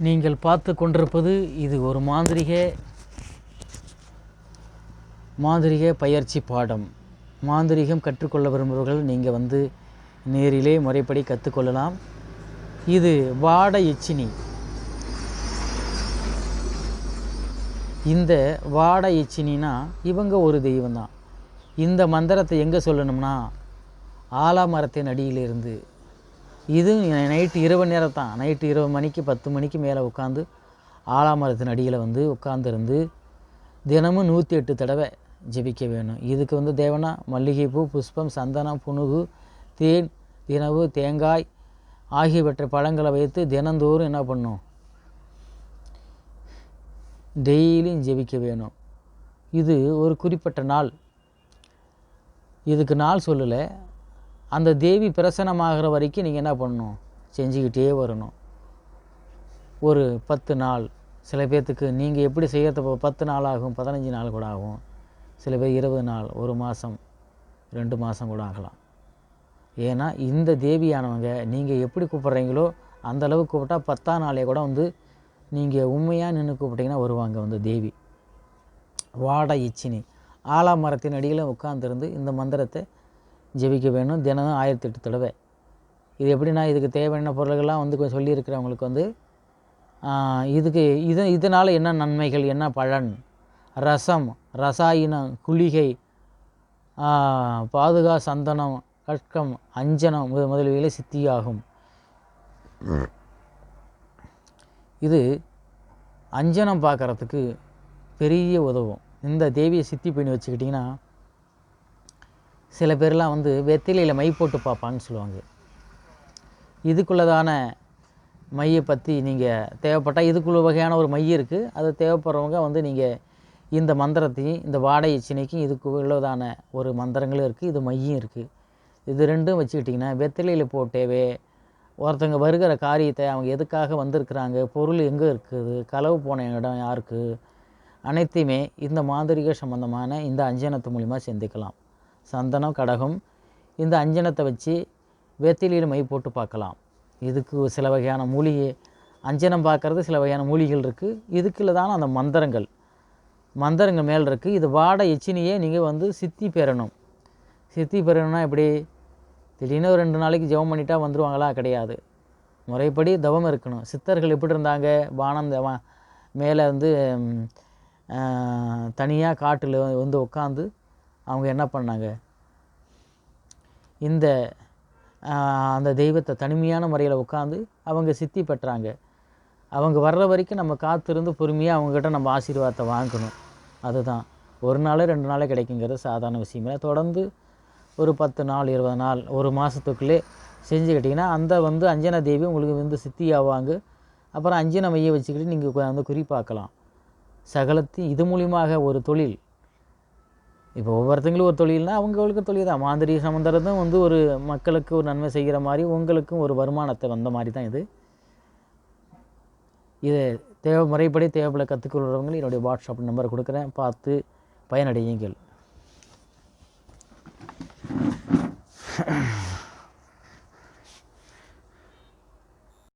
நீங்கள் பார்த்து கொண்டிருப்பது இது ஒரு மாந்திரிக பயிற்சி பாடம். மாந்திரிகம் கற்றுக்கொள்ள விரும்புபவர்கள் நீங்கள் நேரிலே முறைப்படி கற்றுக்கொள்ளலாம். இது வாட எச்சினி. இந்த வாட எச்சினினா இவங்க ஒரு தெய்வம்தான். இந்த மந்திரத்தை எங்கே சொல்லணும்னா ஆலாமரத்தின் அடியிலிருந்து. இது நைட்டு இரவு நேரம் தான். நைட்டு 20 மணிக்கு 10 மணிக்கு மேலே உட்காந்து ஆலாமரத்தின் அடியில் உட்காந்துருந்து தினமும் 108 தடவை ஜெபிக்க வேணும். இதுக்கு தேவனா மல்லிகைப்பூ, புஷ்பம், சந்தனம், புனுகு, தேன், தினவு, தேங்காய் ஆகியவற்றை பழங்களை வைத்து தினந்தோறும் என்ன பண்ணும், டெய்லியும் ஜெபிக்க வேணும். இது ஒரு குறிப்பிட்ட நாள். இதுக்கு நாள் சொல்லலை. அந்த தேவி பிரசன்னமாகிற வரைக்கும் நீங்கள் என்ன பண்ணணும், செஞ்சுக்கிட்டே வரணும். ஒரு 10 நாள். சில பேர்த்துக்கு நீங்கள் எப்படி செய்யறது 10 நாள் ஆகும், 15 நாள் கூட ஆகும். சில பேர் 20 நாள், 1 மாதம், 2 மாதம் கூட ஆகலாம். ஏன்னா இந்த தேவியானவங்க நீங்கள் எப்படி கூப்பிட்றீங்களோ அந்த அளவுக்கு கூப்பிட்டா 10ஆம் நாளே கூட நீங்கள் உண்மையாக நின்று கூப்பிட்டிங்கன்னா வருவாங்க தேவி. வாட இச்சினி. ஆலாமரத்தின் அடியில் உட்காந்துருந்து இந்த மந்திரத்தை ஜெபிக்க வேணும். தினம் 1008 தடவை. இது எப்படின்னா இதுக்கு தேவையான பொருள்கள்லாம் கொஞ்சம் சொல்லியிருக்கிறவங்களுக்கு இதனால் என்ன நன்மைகள், என்ன பலன், ரசம், ரசாயனம், குளிகை, பாதுகா, சந்தனம், கட்கம், அஞ்சனம் முதலியவை சித்தியாகும். இது அஞ்சனம் பார்க்குறதுக்கு பெரிய உதவும். இந்த தேவியை சித்தி பண்ணி வச்சுக்கிட்டிங்கன்னா சில பேர்லாம் வெத்திலையில் மை போட்டு பார்ப்பான்னு சொல்லுவாங்க. இதுக்குள்ளதான மையை பற்றி நீங்கள் தேவைப்பட்டால் இதுக்குள்ள வகையான ஒரு மை இருக்குது. அது தேவைப்படுறவங்க நீங்கள் இந்த மந்திரத்தையும் இந்த வாடை இச்சினைக்கும் இதுக்கு உள்ளதான ஒரு மந்திரங்களும் இருக்குது, இது மையும் இருக்குது. இது ரெண்டும் வச்சுக்கிட்டிங்கன்னா வெத்திலையில் போட்டேவே ஒருத்தங்க வருகிற காரியத்தை, அவங்க எதுக்காக வந்திருக்கிறாங்க, பொருள் எங்கே இருக்குது, களவு போன இடம் யாருக்கு, அனைத்தையுமே இந்த மாந்திரிக சம்பந்தமான இந்த அஞ்சனத்து மூலிமா சிந்திக்கலாம். சந்தனம், கடகம், இந்த அஞ்சனத்தை வச்சு வெத்திலையில் மை போட்டு பார்க்கலாம். இதுக்கு சில வகையான மூலிகை, அஞ்சனம் பார்க்குறது சில வகையான மூலிகைகள் இருக்குது. இதுக்குள்ள தானே அந்த மந்திரங்கள் மேல் இருக்குது. இது வாட எச்சினியே நீங்கள் சித்தி பெறணும். சித்தி பெறணும்னா எப்படி, திடீர்னு ஒரு 2 நாளைக்கு ஜெபம் பண்ணிட்டா வந்துடுவாங்களா? கிடையாது. முறைப்படி தவம் இருக்கணும். சித்தர்கள் எப்படி இருந்தாங்க, வானம் மேலே தனியாக காட்டில் உட்காந்து அவங்க என்ன பண்ணாங்க, அந்த தெய்வத்தை தனிமையான முறையில் உட்காந்து அவங்க சித்தி பெற்றாங்க. அவங்க வர்ற வரைக்கும் நம்ம காத்திருந்து பொறுமையாக அவங்ககிட்ட நம்ம ஆசீர்வாதத்தை வாங்கணும். அதுதான். ஒரு நாள் 2 நாள் கிடைக்குங்கிறது சாதாரண விஷயமே. தொடர்ந்து ஒரு 10 நாள், 20 நாள், 1 மாதத்துக்குள்ளே செஞ்சுக்கிட்டிங்கன்னா அந்த அஞ்சனா தேவி உங்களுக்கு சித்தி ஆவாங்க. அப்புறம் அஞ்சன மையை வச்சுக்கிட்டு நீங்கள் குறிப்பாக்கலாம். சகலத்தையும் இது மூலியமாக ஒரு தொழில். இப்போ ஒவ்வொருத்தங்களும் ஒரு தொழில்னால் அவங்களுக்கு தொழில் தான். மாந்திரிக சம்பந்தம் ஒரு மக்களுக்கு ஒரு நன்மை செய்கிற மாதிரி உங்களுக்கும் ஒரு வருமானத்தை வந்த மாதிரி தான் இது. இதை முறைப்படி தேவைப்பட கற்றுக்கொள்கிறவங்க என்னுடைய வாட்ஸ்அப் நம்பரை கொடுக்குறேன், பார்த்து பயனடையுங்கள்.